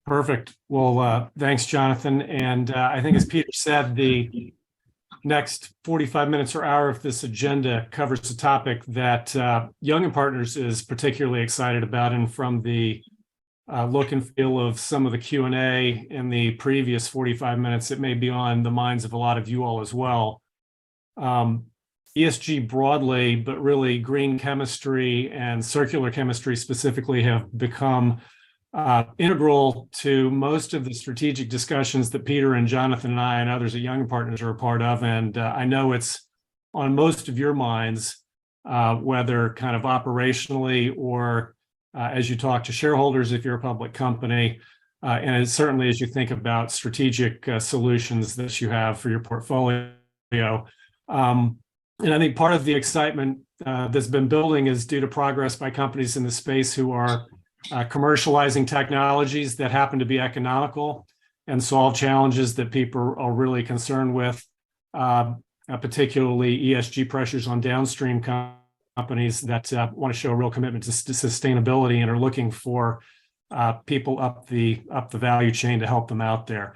Perfect. Well, thanks, Jonathan. And I think as Peter said, the next 45 minutes or hour of this agenda covers a topic that Young and Partners is particularly excited about. And from the look and feel of some of the Q&A in the previous 45 minutes, it may be on the minds of a lot of you all as well. ESG broadly, but really green chemistry and circular chemistry specifically have become integral to most of the strategic discussions that Peter and Jonathan and I and others at Young and Partners are a part of. And I know it's on most of your minds, whether kind of operationally or as you talk to shareholders if you're a public company, and certainly as you think about strategic solutions that you have for your portfolio. And I think part of the excitement that's been building is due to progress by companies in the space who are commercializing technologies that happen to be economical and solve challenges that people are really concerned with, particularly ESG pressures on downstream companies that want to show a real commitment to sustainability and are looking for people up the value chain to help them out there.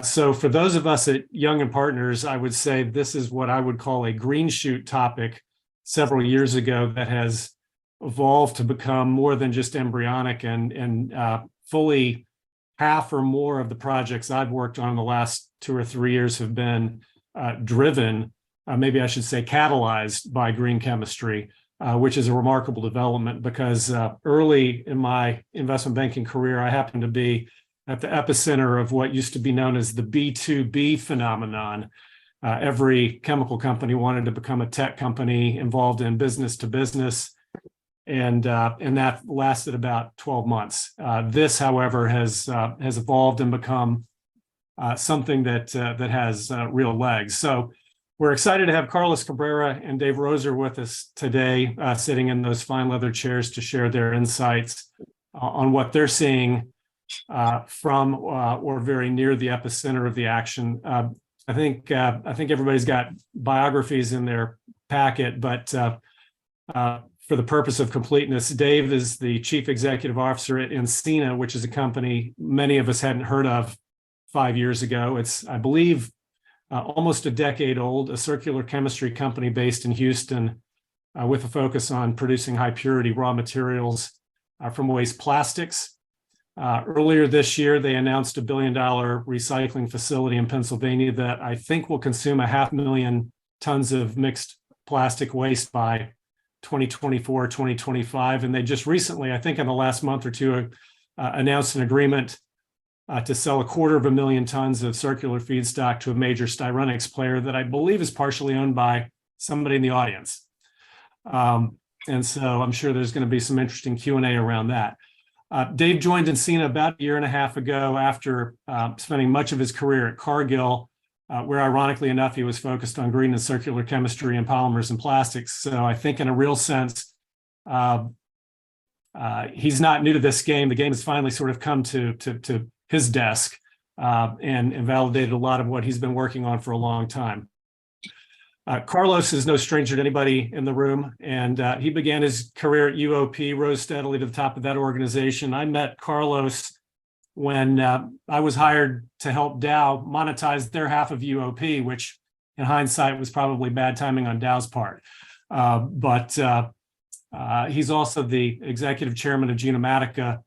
So for those of us at Young and Partners, I would say this is what I would call a green shoot topic several years ago that has evolved to become more than just embryonic, and fully half or more of the projects I've worked on in the last 2 or 3 years have been driven, maybe I should say catalyzed by green chemistry, which is a remarkable development because early in my investment banking career, I happened to be at the epicenter of what used to be known as the B2B phenomenon. Every chemical company wanted to become a tech company involved in business to business. And that lasted about 12 months. This, however, has evolved and become something that has real legs. So we're excited to have Carlos Cabrera and Dave Roesser with us today, sitting in those fine leather chairs to share their insights on what they're seeing from or very near the epicenter of the action. I think everybody's got biographies in their packet, but for the purpose of completeness, Dave is the chief executive officer at Encina, which is a company many of us hadn't heard of 5 years ago. It's, I believe, almost a decade old, a circular chemistry company based in Houston with a focus on producing high purity raw materials from waste plastics. Earlier this year, they announced $1 billion recycling facility in Pennsylvania that I think will consume 500,000 tons of mixed plastic waste by 2024, 2025. And they just recently, I think in the last month or two, announced an agreement to sell 250,000 tons of circular feedstock to a major styrenics player that I believe is partially owned by somebody in the audience. And so I'm sure there's going to be some interesting Q&A around that. Dave joined Encina about 1.5 years ago after spending much of his career at Cargill, where ironically enough, he was focused on green and circular chemistry and polymers and plastics. So I think in a real sense, he's not new to this game. The game has finally sort of come to his desk and validated a lot of what he's been working on for a long time. Carlos is no stranger to anybody in the room, and he began his career at UOP, rose steadily to the top of that organization. I met Carlos when I was hired to help Dow monetize their half of UOP, which in hindsight was probably bad timing on Dow's part. But he's also the executive chairman of Genomatica,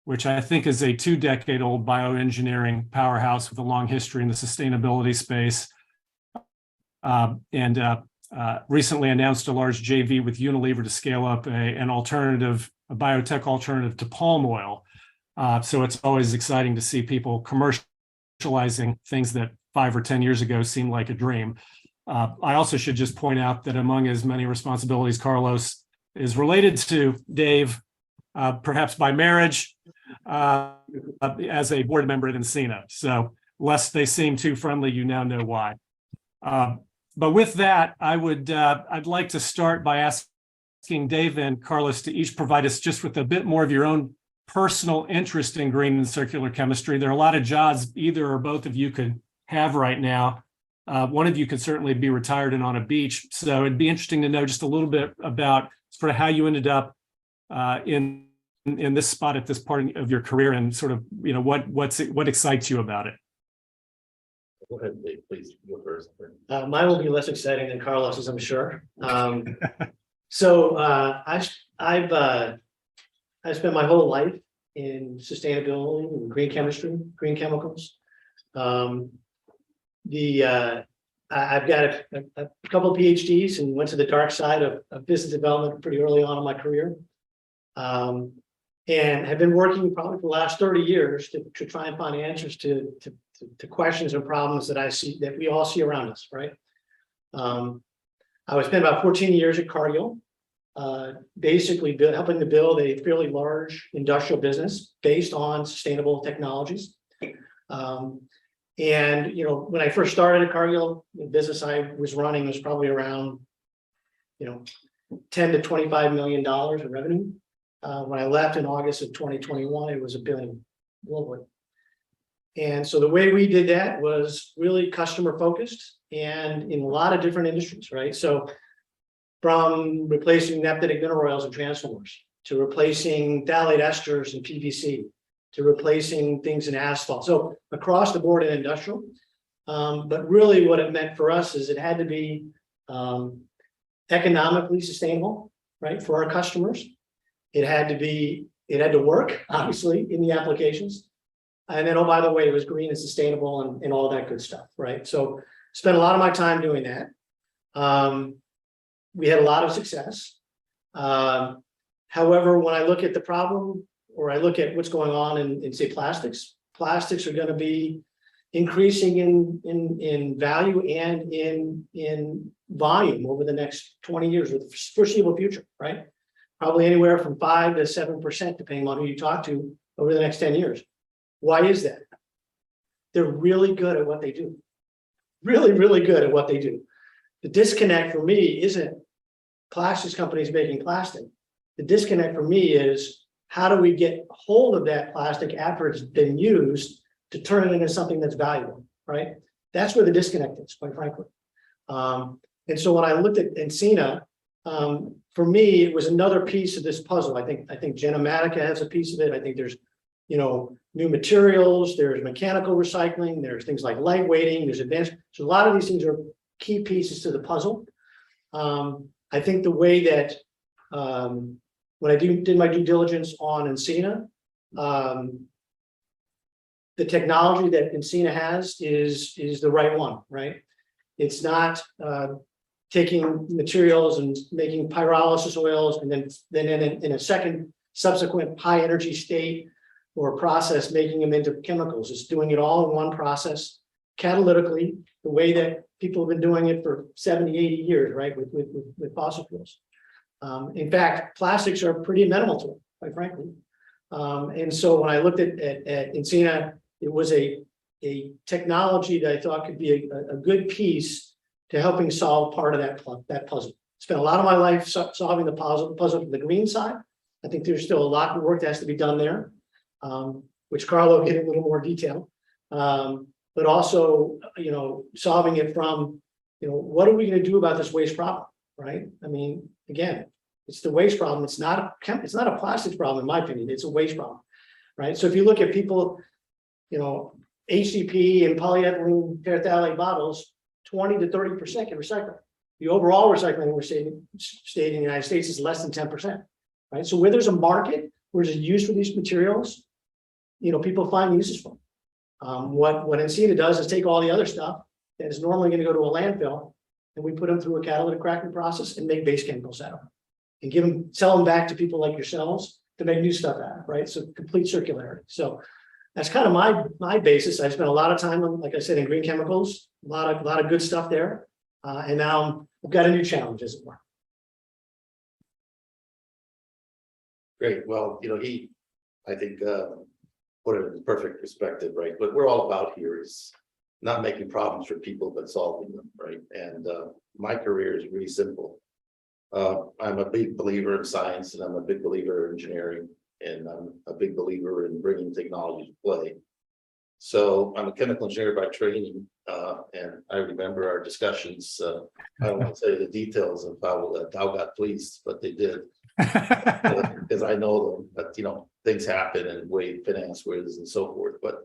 which I think is a 2-decade-old bioengineering powerhouse with a long history in the sustainability space. And recently announced a large JV with Unilever to scale up a biotech alternative to palm oil. So it's always exciting to see people commercializing things that 5 or 10 years ago seemed like a dream. I also should just point out that among his many responsibilities, Carlos is related to Dave, perhaps by marriage, as a board member at Encina. So lest they seem too friendly, you now know why. But with that, I'd like to start by asking Dave and Carlos to each provide us just with a bit more of your own personal interest in green and circular chemistry. There are a lot of jobs either or both of you could have right now. One of you could certainly be retired and on a beach. So it'd be interesting to know just a little bit about sort of how you ended up in in this spot at this part of your career, and sort of, what excites you about it? Go ahead, Dave, please go first. Mine will be less exciting than Carlos's, I'm sure. I've spent my whole life in sustainability and green chemistry, green chemicals. I've got a couple of PhDs and went to the dark side of business development pretty early on in my career. And have been working probably for the last 30 years to try and find answers to questions and problems that I see, that we all see around us, right? I was spent about 14 years at Cargill, basically helping to build a fairly large industrial business based on sustainable technologies. And when I first started at Cargill, the business I was running was probably around, $10 to $25 million in revenue. When I left in August of 2021, it was $1 billion globally. And so the way we did that was really customer focused and in a lot of different industries, right? So from replacing naphthalenic mineral oils and transformers, to replacing phthalate esters and PVC, to replacing things in asphalt. So across the board in industrial. But really what it meant for us is it had to be economically sustainable, right, for our customers. It had to work, obviously, in the applications. And then, oh, by the way, it was green and sustainable and all that good stuff, right? So spent a lot of my time doing that. We had a lot of success. However, when I look at the problem, or I look at what's going on in say, plastics are going to be increasing in value and in volume over the next 20 years, or the foreseeable future, right? Probably anywhere from 5 to 7%, depending on who you talk to, over the next 10 years. Why is that? They're really good at what they do. Really, really good at what they do. The disconnect for me isn't plastics companies making plastic. The disconnect for me is, how do we get hold of that plastic after it's been used to turn it into something that's valuable, right? That's where the disconnect is, quite frankly. And so when I looked at Encina, for me, it was another piece of this puzzle. I think Genomatica has a piece of it. I think there's, new materials, there's mechanical recycling, there's things like lightweighting, there's advanced. So a lot of these things are key pieces to the puzzle. I think the way that when I did my due diligence on Encina, the technology that Encina has is the right one, right? It's not taking materials and making pyrolysis oils and then in a second subsequent high energy state or process making them into chemicals. It's doing it all in one process, catalytically, the way that people have been doing it for 70, 80 years, right, with fossil fuels. In fact, plastics are pretty amenable to it, quite frankly. And so when I looked at Encina, it was a technology that I thought could be a good piece to helping solve part of that puzzle. Spent a lot of my life solving the puzzle from the green side. I think there's still a lot of work that has to be done there, which Carlo hit in a little more detail. But also, solving it from, what are we going to do about this waste problem, right? I mean, again, it's the waste problem. It's not a plastics problem, in my opinion. It's a waste problem, right? So if you look at people, HDP and polyethylene terephthalate bottles, 20 to 30% can recycle. The overall recycling we're state in the United States is less than 10%, right? So where there's a market, where there's a use for these materials, people find uses for them. What Encina does is take all the other stuff that is normally going to go to a landfill, and we put them through a catalytic cracking process and make base chemicals out of them, and sell them back to people like yourselves to make new stuff out of, right? So complete circularity. So that's kind of my basis. I spent a lot of time on, like I said, in green chemicals, a lot of good stuff there. And now I've got a new challenge, as it were. Great. Well, I think, put it in perfect perspective, right? What we're all about here is not making problems for people, but solving them, right? And my career is really simple. I'm a big believer in science, and I'm a big believer in engineering, and I'm a big believer in bringing technology to play. So I'm a chemical engineer by training, and I remember our discussions. I don't want to tell you the details of how Dow got pleased, but they did. because I know them, but things happen and way finance whiz and so forth. But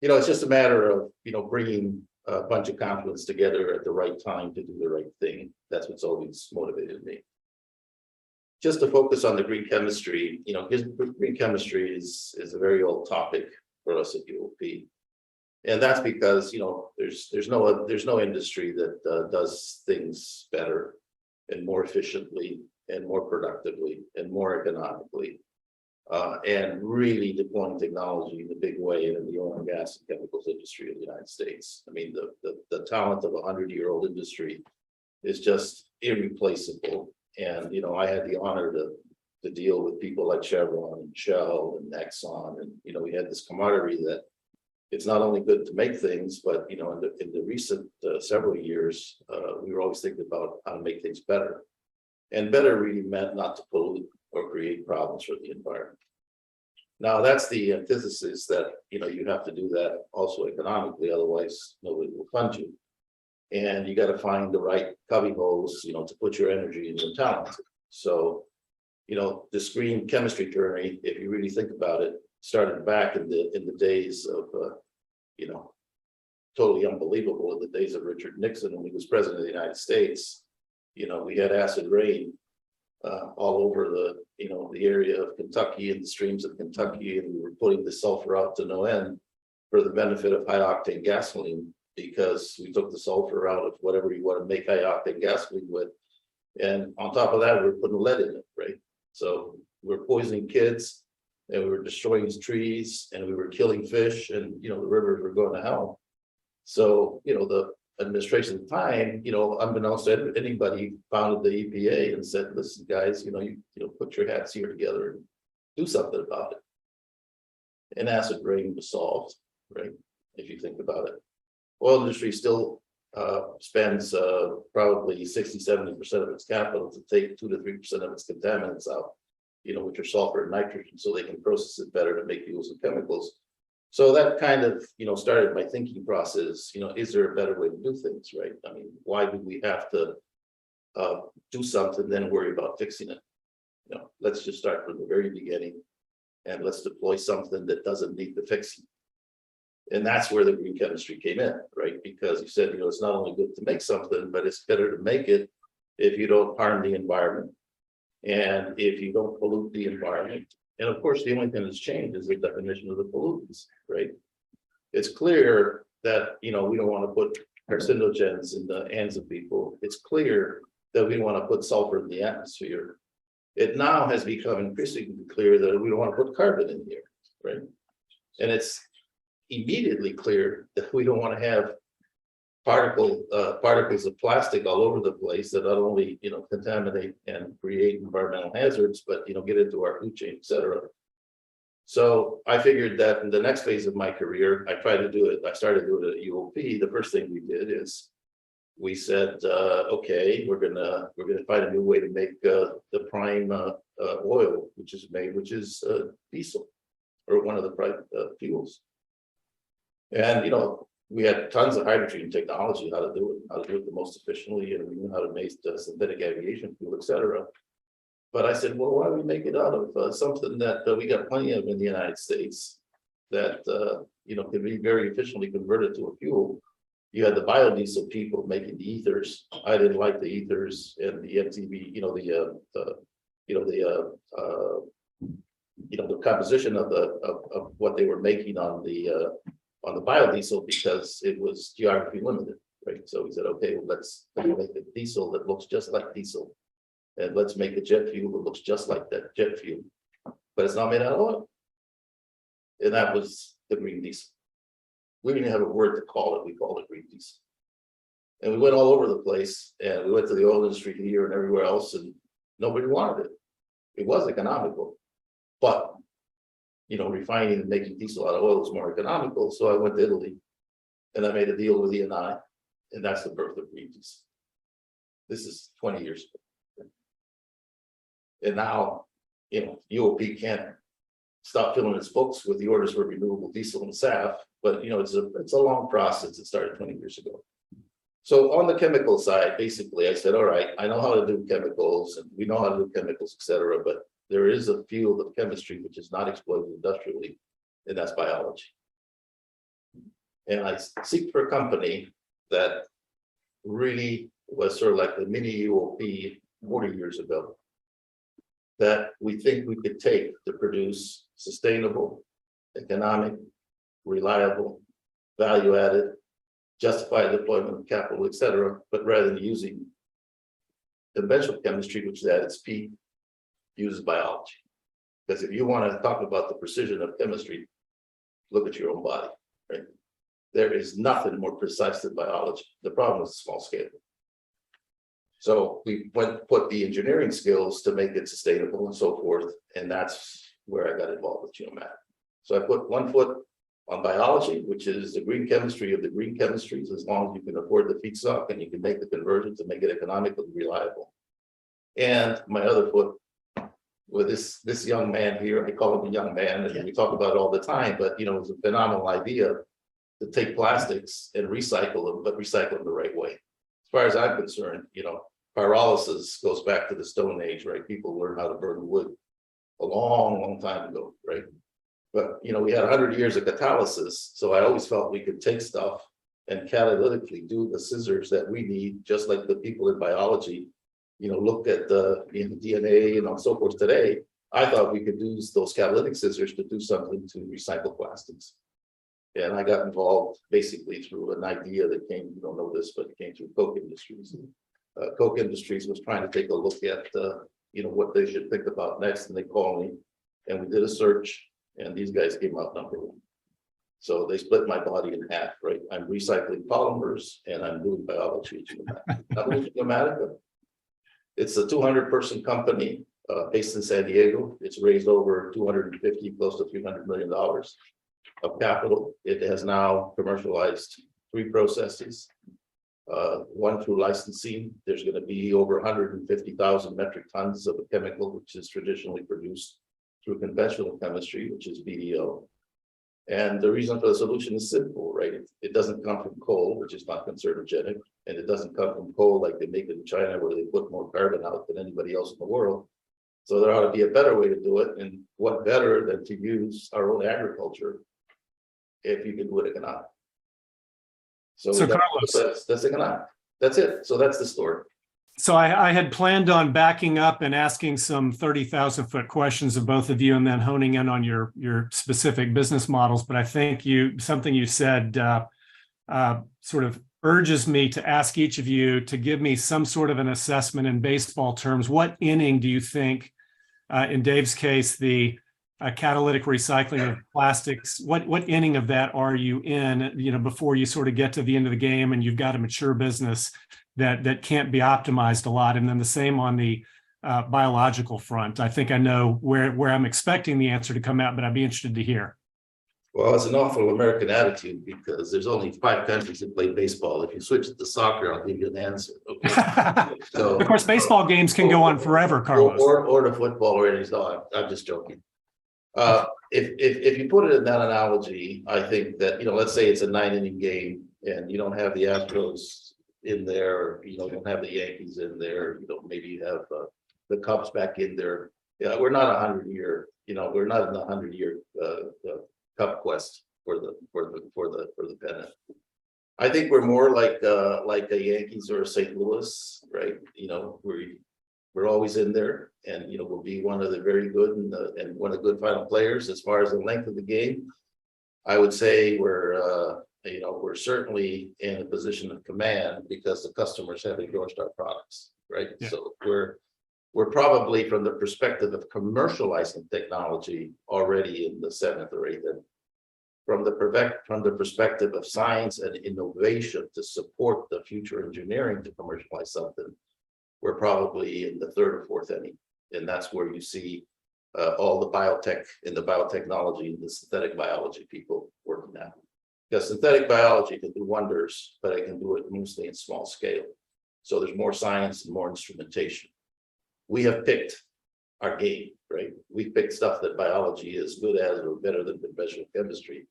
it's just a matter of bringing a bunch of confidence together at the right time to do the right thing. That's what's always motivated me. Just to focus on the green chemistry, green chemistry is a very old topic for us at UOP. And that's because there's no industry that does things better and more efficiently and more productively and more economically, and really deploying technology in a big way in the oil and gas and chemicals industry of the United States. I mean, the talent of a 100-year-old industry is just irreplaceable. And I had the honor to deal with people like Chevron and Shell and Exxon, and we had this camaraderie that it's not only good to make things, but in the recent several years, we were always thinking about how to make things better. And better really meant not to pollute or create problems for the environment. Now that's the antithesis that you have to do that also economically, otherwise nobody will fund you. And you got to find the right cubby holes, to put your energy and your talent. So, this green chemistry journey, if you really think about it, started back in the days of, totally unbelievable, in the days of Richard Nixon when he was president of the United States. We had acid rain all over the area of Kentucky and the streams of Kentucky, and we were putting the sulfur out to no end for the benefit of high octane gasoline, because we took the sulfur out of whatever you want to make high octane gasoline with. And on top of that, we were putting lead in it, right? So we're poisoning kids, and we were destroying trees, and we were killing fish, and the rivers were going to hell. So the administration at the time, unbeknownst to anybody, founded the EPA and said, listen, guys, you put your hats here together and do something about it. And acid rain was solved, right? If you think about it. Oil industry still spends probably 60–70% of its capital to take 2 to 3% of its contaminants out, which are sulfur and nitrogen, so they can process it better to make fuels and chemicals. So that kind of, started my thinking process. Is there a better way to do things, right? I mean, why do we have to do something, then worry about fixing it? Let's just start from the very beginning, and let's deploy something that doesn't need the fixing. And that's where the green chemistry came in, right? Because you said, it's not only good to make something, but it's better to make it if you don't harm the environment and if you don't pollute the environment. And of course, the only thing that's changed is the definition of the pollutants, right? It's clear that, we don't want to put carcinogens in the hands of people. It's clear that we don't want to put sulfur in the atmosphere. It now has become increasingly clear that we don't want to put carbon in here, right? And it's immediately clear that we don't want to have particles of plastic all over the place that not only contaminate and create environmental hazards, but get into our food chain, etc. So I figured that in the next phase of my career, I started doing it at UOP. The first thing we did is we said, okay, we're gonna find a new way to make the prime oil, which is diesel, or one of the prime fuels. And we had tons of hydrogen technology, how to do it the most efficiently, and we knew how to make synthetic aviation fuel, etc. But I said, well, why don't we make it out of something that we got plenty of in the United States that can be very efficiently converted to a fuel. You had the biodiesel people making the ethers. I didn't like the ethers and the MTB, the composition of what they were making on the biodiesel, because it was geography limited, right? So we said, okay, well, let's make a diesel that looks just like diesel, and let's make a jet fuel that looks just like that jet fuel, but it's not made out of oil. And that was the green diesel. We didn't have a word to call it. We called it green diesel. And we went all over the place, and we went to the oil industry here and everywhere else, and nobody wanted it. It was economical, but refining and making diesel out of oil is more economical. So I went to Italy, and I made a deal with Eni, and that's the birth of green diesel. This is 20 years ago. And now, UOP can't stop filling its books with the orders for renewable diesel and SAF, but it's a long process. It started 20 years ago. So on the chemical side, basically, I said, all right, I know how to do chemicals and we know how to do chemicals, et cetera, but there is a field of chemistry which is not exploited industrially, and that's biology. And I seek for a company that really was sort of like the mini UOP 40 years ago, that we think we could take to produce sustainable, economic, reliable, value-added, justified deployment of capital, et cetera, but rather than using conventional chemistry, which is at its peak, uses biology. Because if you want to talk about the precision of chemistry, look at your own body, right? There is nothing more precise than biology. The problem is small scale. So we put the engineering skills to make it sustainable and so forth, and that's where I got involved with Genomatica. So I put one foot on biology, which is the green chemistry of the green chemistries, as long as you can afford the feedstock and you can make the conversion to make it economically reliable. And my other foot with this young man here, I call him a young man, and we talk about it all the time, but you know, it's a phenomenal idea to take plastics and recycle them, but recycle them the right way. As far as I'm concerned, you know, pyrolysis goes back to the Stone Age, right? People learned how to burn wood a long time ago, right? But you know, we had 100 years of catalysis, so I always felt we could take stuff and catalytically do the scissors that we need, just like the people in biology, you know, looked at the DNA and so forth today. I thought we could use those catalytic scissors to do something to recycle plastics. And I got involved basically through an idea that came, you don't know this, but it came through Koch Industries. Koch Industries was trying to take a look at, you know, what they should think about next, and they called me, and we did a search, and these guys came out number one. So they split my body in half, right? I'm recycling polymers, and I'm doing biology at Genomatica. It's a 200-person company based in San Diego. It's raised over 250, close to $300 million of capital. It has now commercialized 3 processes. One through licensing. There's going to be over 150,000 metric tons of a chemical, which is traditionally produced through conventional chemistry, which is BDO. And the reason for the solution is simple, right? It doesn't come from coal, which is not carcinogenic, and it doesn't come from coal like they make it in China, where they put more carbon out than anybody else in the world. So there ought to be a better way to do it, and what better than to use our own agriculture if you can do it economic. So Carlos, that's economic. That's it. So that's the story. So I had planned on backing up and asking some 30,000-foot questions of both of you, and then honing in on your specific business models. But I think something you said sort of urges me to ask each of you to give me some sort of an assessment in baseball terms. What inning do you think, in Dave's case, the catalytic recycling of plastics, what inning of that are you in, you know, before you sort of get to the end of the game and you've got a mature business that can't be optimized a lot? And then the same on the biological front. I think I know where I'm expecting the answer to come out, but I'd be interested to hear. Well, it's an awful American attitude, because there's only 5 countries that play baseball. If you switch it to soccer, I'll give you an answer. Okay. So, of course, baseball games can go on forever, Carlos. Or the football, or anything. No, I'm just joking. If you put it in that analogy, I think that, you know, let's say it's a 9-inning game and you don't have the Astros in there, or you don't have the Yankees in there, you know, maybe you have the Cubs back in there. Yeah, we're not 100-year, you know, we're not in the 100-year Cup quest for the pennant. I think we're more like a Yankees or a St. Louis, right? You know, we're always in there, and you know, we'll be one of the very good and one of the good final players. As far as the length of the game, I would say we're certainly in a position of command, because the customers have endorsed our products, right? Yeah. So we're probably, from the perspective of commercializing technology, already in the 7th or 8th inning. From the perspective of science and innovation to support the future engineering to commercialize something, we're probably in the 3rd or 4th inning. And that's where you see all the biotech and the biotechnology and the synthetic biology people working now. Because synthetic biology can do wonders, but it can do it mostly in small scale. So there's more science and more instrumentation. We have picked our game, right? We picked stuff that biology is good at or better than conventional chemistry.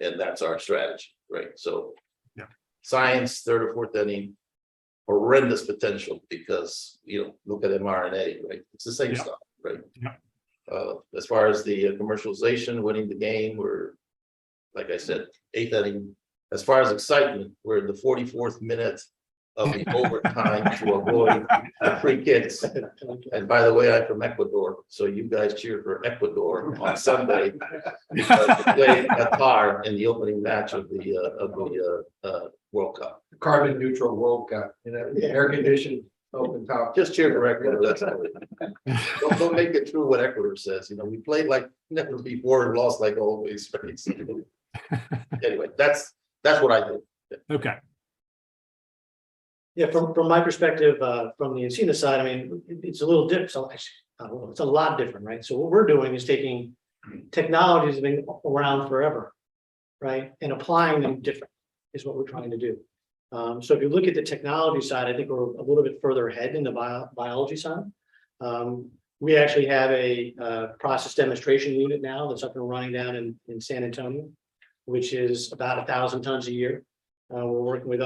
And that's our strategy, right? So, yeah. science, third or fourth inning, horrendous potential because, look at mRNA, right? It's the same Yeah. stuff, right? Yeah. As far as the commercialization, winning the game, we're, like I said, eighth inning. As far as excitement, we're in the 44th minute of the overtime to avoid the free kicks. And by the way, I'm from Ecuador, so you guys cheer for Ecuador on Sunday because they played Qatar in the opening match of the World Cup. Carbon neutral World Cup, air conditioned, open top. Just cheer for Ecuador. That's all. Don't make it true what Ecuador says. We played like never before and lost like always. Anyway, that's what I think. Okay. Yeah, from my perspective, from the Encina side, I mean, it's a little different. So actually, I don't know, it's a lot different, right? So what we're doing is taking technologies that have been around forever, right, and applying them different is what we're trying to do. So if you look at the technology side, I think we're a little bit further ahead in the biology side. We actually have a process demonstration unit now that's up and running down in San Antonio, which is about 1,000 tons a year. We're working with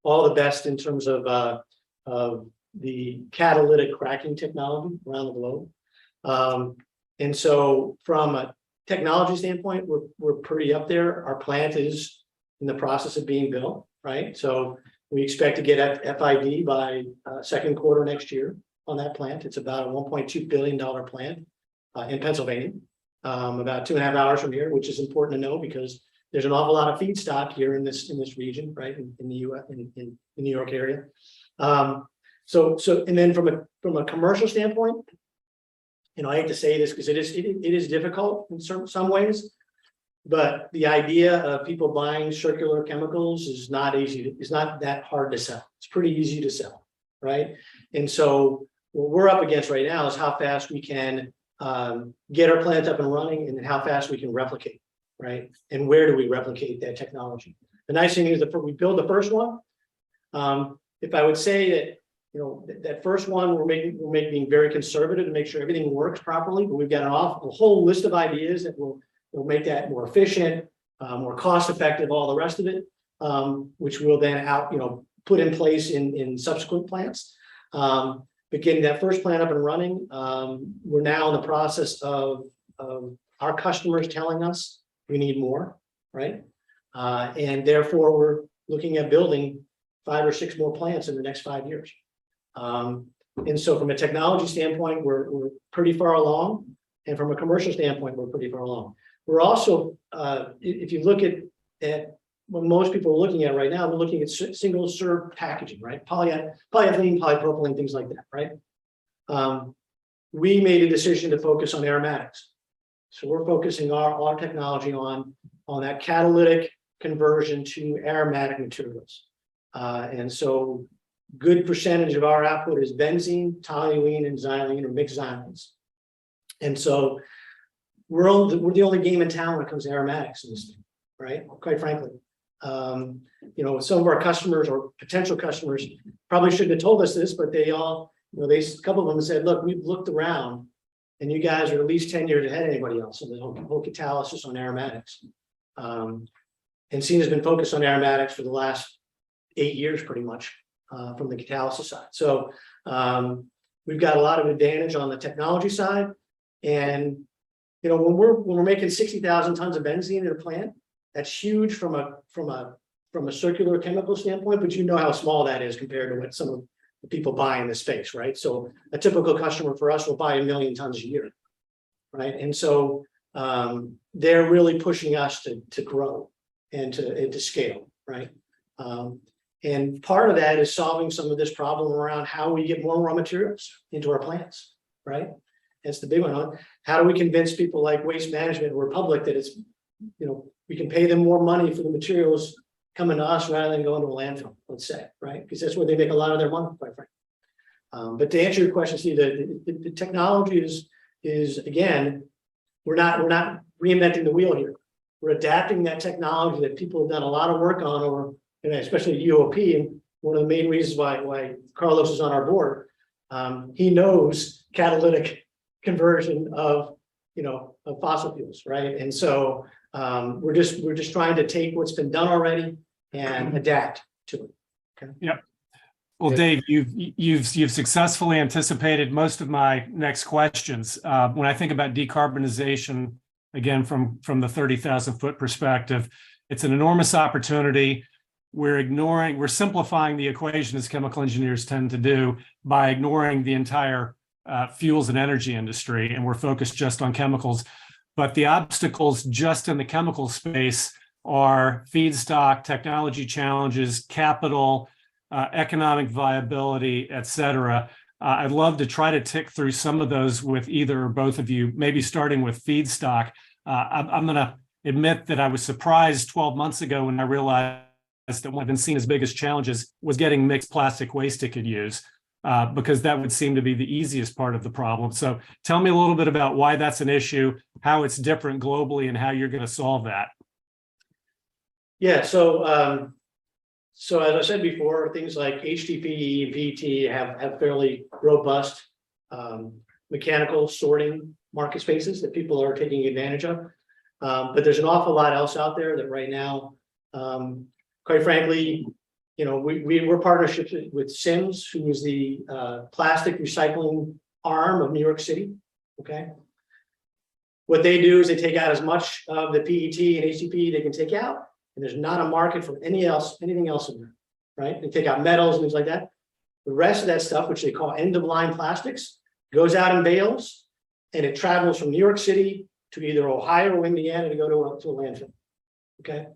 all the best in terms of the catalytic cracking technology around the globe. And so from a technology standpoint, we're pretty up there. Our plant is in the process of being built, right? So we expect to get FID by second quarter next year on that plant. It's about a $1.2 billion plant in Pennsylvania, about 2.5 hours from here, which is important to know because there's an awful lot of feedstock here in this region, right, in the U.S. in the New York area. So and then from a commercial standpoint, I hate to say this because it is difficult in some ways, but the idea of people buying circular chemicals is not easy. It's not that hard to sell. It's pretty easy to sell, right? And so what we're up against right now is how fast we can get our plant up and running, and then how fast we can replicate. Right, and where do we replicate that technology? The nice thing is that we build the first one. If I would say that that first one we're being very conservative to make sure everything works properly, but we've got a whole list of ideas that will make that more efficient, more cost effective, all the rest of it, which we'll then put in place in subsequent plants. But getting that first plant up and running, we're now in the process of our customers telling us we need more, right? And therefore, we're looking at building 5 or 6 more plants in the next 5 years. And so from a technology standpoint, we're pretty far along. And from a commercial standpoint, we're pretty far along. We're also, if you look at what most people are looking at right now, we're looking at single serve packaging, right? Polyethylene, polypropylene, things like that, right? We made a decision to focus on aromatics. So we're focusing our technology on that catalytic conversion to aromatic materials. And so good percentage of our output is benzene, toluene, and xylene or mixed xylenes. And so we're the only game in town when it comes to aromatics in this thing, right? Quite frankly. Some of our customers or potential customers probably shouldn't have told us this, but they all, a couple of them said, look, we've looked around and you guys are at least 10 years ahead of anybody else in the whole catalysis on aromatics. Encina has been focused on aromatics for the last 8 years, pretty much, from the catalysis side. So we've got a lot of advantage on the technology side. And when we're making 60,000 tons of benzene in a plant, that's huge from a circular chemical standpoint, but you know how small that is compared to what some of the people buy in the space, right? So a typical customer for us will buy 1 million tons a year, right? And so they're really pushing us to grow and to scale, right? And part of that is solving some of this problem around how we get more raw materials into our plants, right? That's the big one. How do we convince people like Waste Management or Republic that it's, we can pay them more money for the materials coming to us rather than going to a landfill, let's say, right? Because that's where they make a lot of their money, quite frankly. But to answer your question, Steve, the technology is again, we're not reinventing the wheel here. We're adapting that technology that people have done a lot of work on, or especially UOP, and one of the main reasons why Carlos is on our board. He knows catalytic conversion of fossil fuels, right? And so we're just trying to take what's been done already and adapt to it. Well, Dave, you've successfully anticipated most of my next questions. When I think about decarbonization, again, from the 30,000 foot perspective, it's an enormous opportunity. We're simplifying the equation, as chemical engineers tend to do, by ignoring the entire fuels and energy industry, and we're focused just on chemicals. But the obstacles just in the chemical space are feedstock, technology challenges, capital, economic viability, et cetera. I'd love to try to tick through some of those with either or both of you, maybe starting with feedstock. I'm going to admit that I was surprised 12 months ago when I realized that one of Encina's biggest challenges was getting mixed plastic waste it could use, because that would seem to be the easiest part of the problem. So tell me a little bit about why that's an issue, how it's different globally, and how you're going to solve that. Yeah, so so as I said before, things like HDPE and PET have fairly robust mechanical sorting market spaces that people are taking advantage of. But there's an awful lot else out there that right now, quite frankly, we're partnerships with Sims, who is the plastic recycling arm of New York City. Okay. What they do is they take out as much of the PET and HDPE they can take out, and there's not a market for anything else in there, right? They take out metals and things like that. The rest of that stuff, which they call end-of-line plastics, goes out in bales, and it travels from New York City to either Ohio or Indiana to go to a landfill. Okay.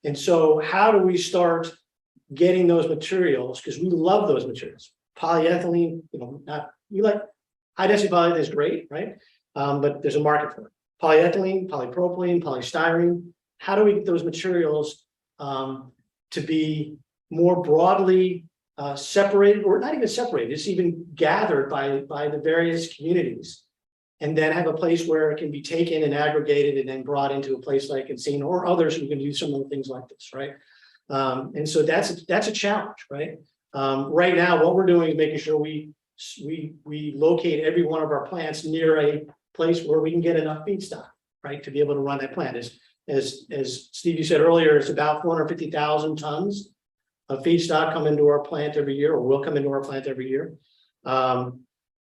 And so how do we start getting those materials? Because we love those materials. Polyethylene, we like high density polyethylene is great, right? But there's a market for it. Polyethylene, polypropylene, polystyrene. How do we get those materials to be more broadly separated, or not even separated, it's even gathered by the various communities, and then have a place where it can be taken and aggregated and then brought into a place like Encina or others who can do some of the things like this, right? And so that's a challenge, right? Right now, what we're doing is making sure we locate every one of our plants near a place where we can get enough feedstock, right, to be able to run that plant. As Steve, you said earlier, it's about 450,000 tons of feedstock come into our plant every year, or will come into our plant every year.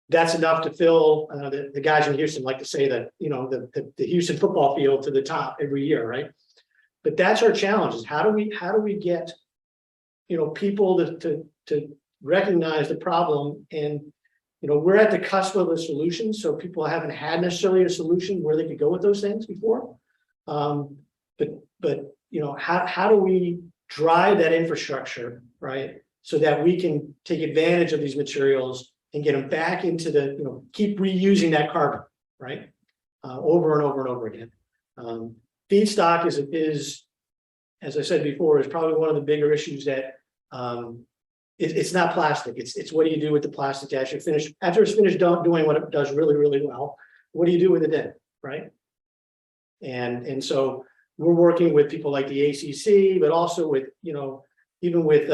That's enough to fill the guys in Houston like to say that, the Houston football field to the top every year, right? But that's our challenge, is how do we get, people to recognize the problem, and we're at the cusp of a solution, so people haven't had necessarily a solution where they could go with those things before. But how do we drive that infrastructure, right, so that we can take advantage of these materials and get them back into the, keep reusing that carbon, right, over and over and over again. Feedstock is, as I said before, is probably one of the bigger issues that it's not plastic. It's what do you do with the plastic after it's finished doing what it does really, really well. What do you do with it then, right? And so we're working with people like the ACC, but also with, even with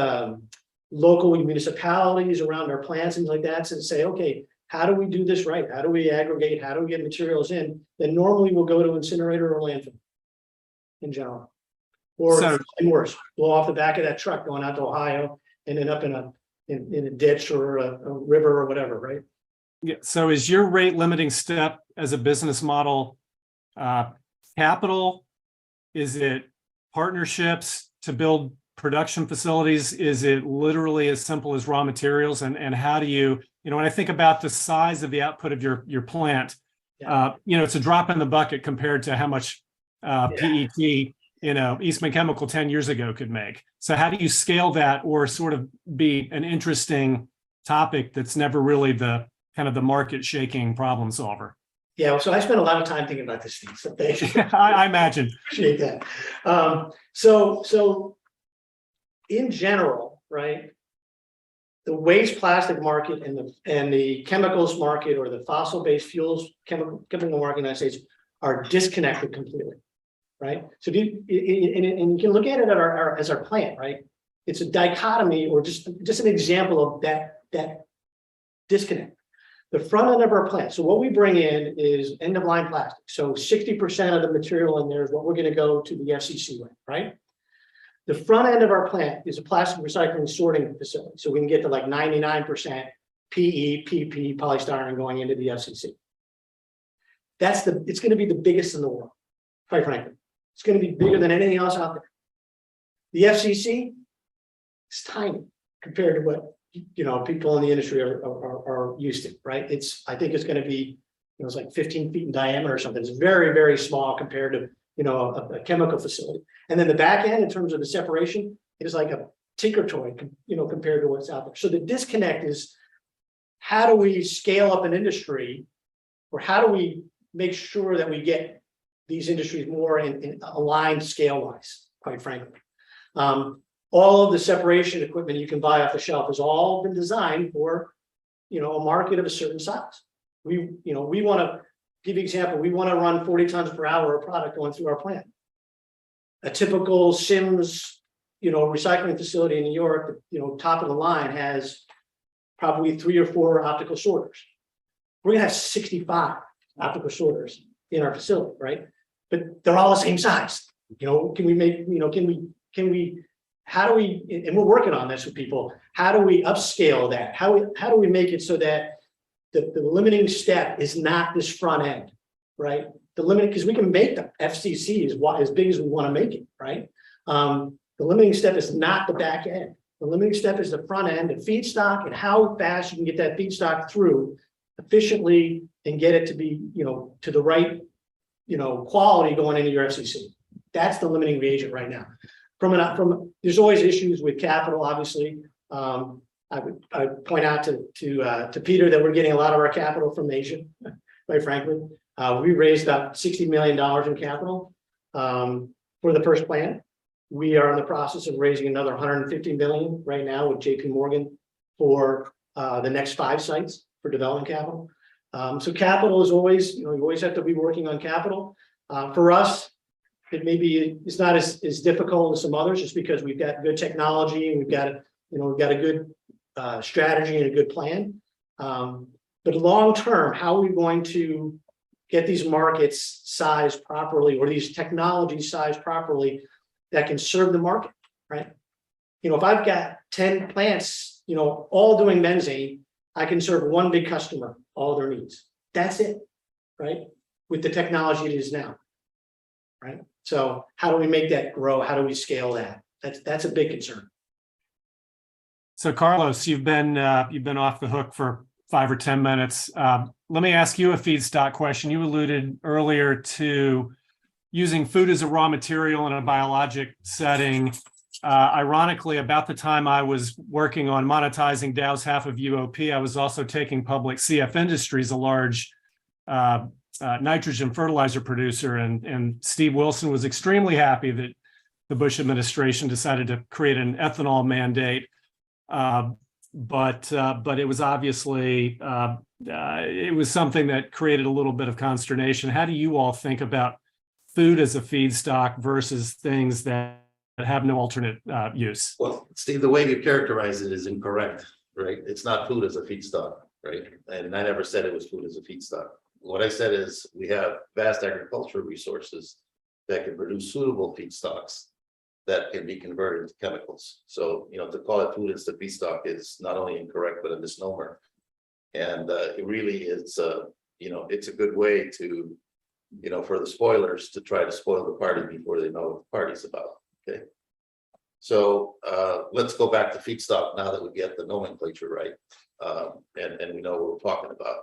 local municipalities around our plants and like that, to say, okay, how do we do this right? How do we aggregate? How do we get materials in that normally will go to incinerator or landfill in general? Or worse, blow off the back of that truck going out to Ohio and end up in a ditch or a river or whatever, right? Yeah. So is your rate limiting step as a business model capital? Is it partnerships to build production facilities? Is it literally as simple as raw materials? And how do you, when I think about the size of the output of your plant, it's a drop in the bucket compared to how much PET, Eastman Chemical 10 years ago could make. So how do you scale that, or sort of be an interesting topic that's never really the kind of the market shaking problem solver? Yeah, so I spent a lot of time thinking about this thing. So thank you. I imagine. Appreciate that. So in general, right, the waste plastic market and the chemicals market, or the fossil-based fuels chemical market in the United States, are disconnected completely, right? So and you can look at it as our plant, right? It's a dichotomy, or just an example of that disconnect. The front end of our plant. So what we bring in is end-of-line plastic. So 60% of the material in there is what we're going to go to the FCC with, right? The front end of our plant is a plastic recycling sorting facility, so we can get to like 99% PE, PP, polystyrene going into the FCC. It's going to be the biggest in the world, quite frankly. It's going to be bigger than anything else out there. The FCC is tiny compared to what people in the industry are used to, right? I think it's going to be, it's like 15 feet in diameter or something. It's very, very small compared to a chemical facility. And then the back end, in terms of the separation, is like a tinker toy, compared to what's out there. So the disconnect is, how do we scale up an industry, or how do we make sure that we get these industries more in aligned scale-wise, quite frankly. All of the separation equipment you can buy off the shelf has all been designed for, a market of a certain size. We want to give you an example. We want to run 40 tons per hour of product going through our plant. A typical Sims, recycling facility in New York, top of the line, has probably 3 or 4 optical sorters. We're gonna have 65 optical sorters in our facility, right? But they're all the same size. Can we make, how do we, and we're working on this with people, how do we upscale that? How do we make it so that the limiting step is not this front end, right? Because we can make the FCC as big as we want to make it, right? The limiting step is not the back end. The limiting step is the front end, the feedstock, and how fast you can get that feedstock through efficiently and get it to be, to the right, quality going into your FCC. That's the limiting reagent right now. There's always issues with capital, obviously. I would point out to Peter that we're getting a lot of our capital from Asia, quite frankly. We raised about $60 million in capital for the first plant. We are in the process of raising another $150 million right now with JP Morgan for the next 5 sites for development capital. So capital is always, you always have to be working on capital. For us, it's not as difficult as some others, just because we've got good technology and we've got a good strategy and a good plan. But long term, how are we going to get these markets sized properly, or these technologies sized properly that can serve the market, right? If I've got 10 plants, all doing benzene, I can serve one big customer, all their needs. That's it, right? With the technology it is now, right? So how do we make that grow? How do we scale that? That's a big concern. So Carlos, you've been off the hook for 5 or 10 minutes. Let me ask you a feedstock question. You alluded earlier to using food as a raw material in a biologic setting. Ironically, about the time I was working on monetizing Dow's half of UOP, I was also taking public CF Industries, a large nitrogen fertilizer producer, and Steve Wilson was extremely happy that the Bush administration decided to create an ethanol mandate. But it was obviously it was something that created a little bit of consternation. How do you all think about food as a feedstock versus things that have no alternate use? Well, Steve, the way you characterize it is incorrect, right? It's not food as a feedstock, right? And I never said it was food as a feedstock. What I said is we have vast agricultural resources that can produce suitable feedstocks that can be converted into chemicals. So, to call it food as the feedstock is not only incorrect, but a misnomer. And it really is, it's a good way to, for the spoilers to try to spoil the party before they know what the party's about. Okay. So let's go back to feedstock now that we get the nomenclature right, and we know what we're talking about.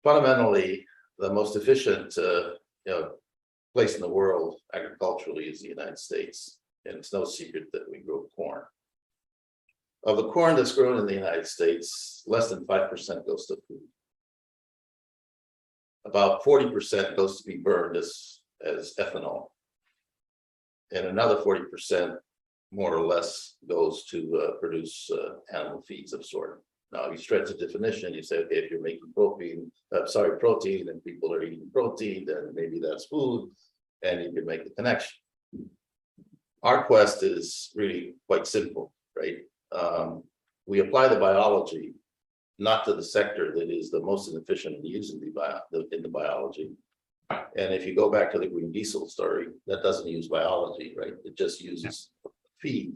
Fundamentally, the most efficient place in the world agriculturally is the United States, and it's no secret that we grow corn. Of the corn that's grown in the United States, less than 5% goes to food. About 40% goes to be burned as ethanol. And another 40%, more or less, goes to produce animal feeds of sort. Now, if you stretch the definition, you say, okay, if you're making protein, and people are eating protein, then maybe that's food, and you can make the connection. Our quest is really quite simple, right? We apply the biology, not to the sector that is the most inefficient in using in the biology. And if you go back to the green diesel story, that doesn't use biology, right? It just uses feed,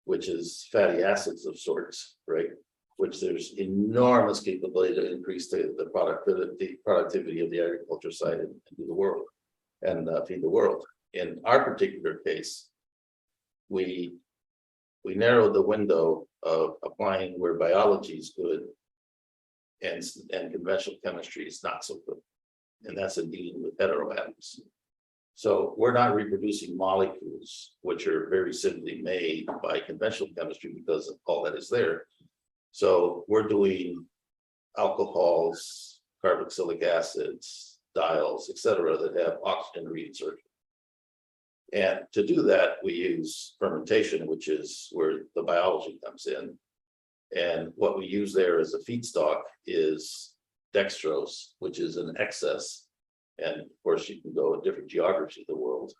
which is fatty acids of sorts, right? Which there's enormous capability to increase the productivity of the agriculture side and do the world and feed the world. In our particular case, we narrowed the window of applying where biology is good and conventional chemistry is not so good. And that's in dealing with heteroatoms. So we're not reproducing molecules which are very simply made by conventional chemistry because of all that is there. So we're doing alcohols, carboxylic acids, diols, et cetera, that have oxygen reinsertion. And to do that, we use fermentation, which is where the biology comes in. And what we use there as a feedstock is dextrose, which is an excess. And of course, you can go in different geographies of the world.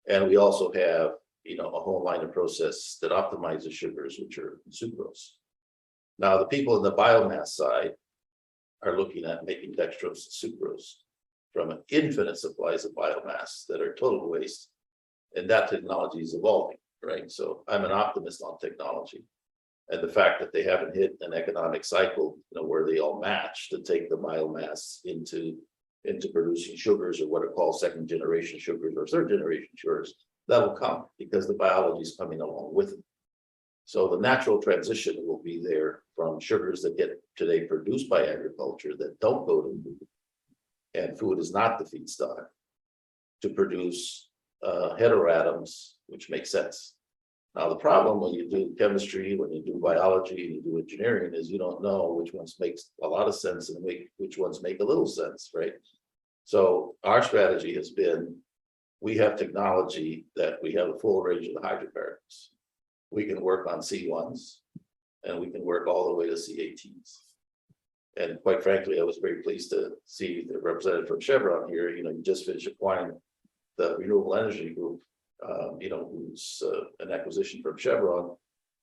And we also have, a whole line of process that optimizes sugars, which are sucrose. Now, the people in the biomass side are looking at making dextrose and sucrose from an infinite supplies of biomass that are total waste. And that technology is evolving, right? So I'm an optimist on technology. And the fact that they haven't hit an economic cycle, where they all match to take the biomass into producing sugars, or what are called second generation sugars or third generation sugars, that'll come because the biology is coming along with it. So the natural transition will be there from sugars that get today produced by agriculture that don't go to food, and food is not the feedstock, to produce heteroatoms, which makes sense. Now, the problem when you do chemistry, when you do biology, and you do engineering is you don't know which ones makes a lot of sense and which ones make a little sense, right? So our strategy has been, we have technology that we have a full range of the hydrocarbons. We can work on C1s and we can work all the way to C18s. And quite frankly, I was very pleased to see the representative from Chevron here. You just finished acquiring the renewable energy group, who's an acquisition from Chevron.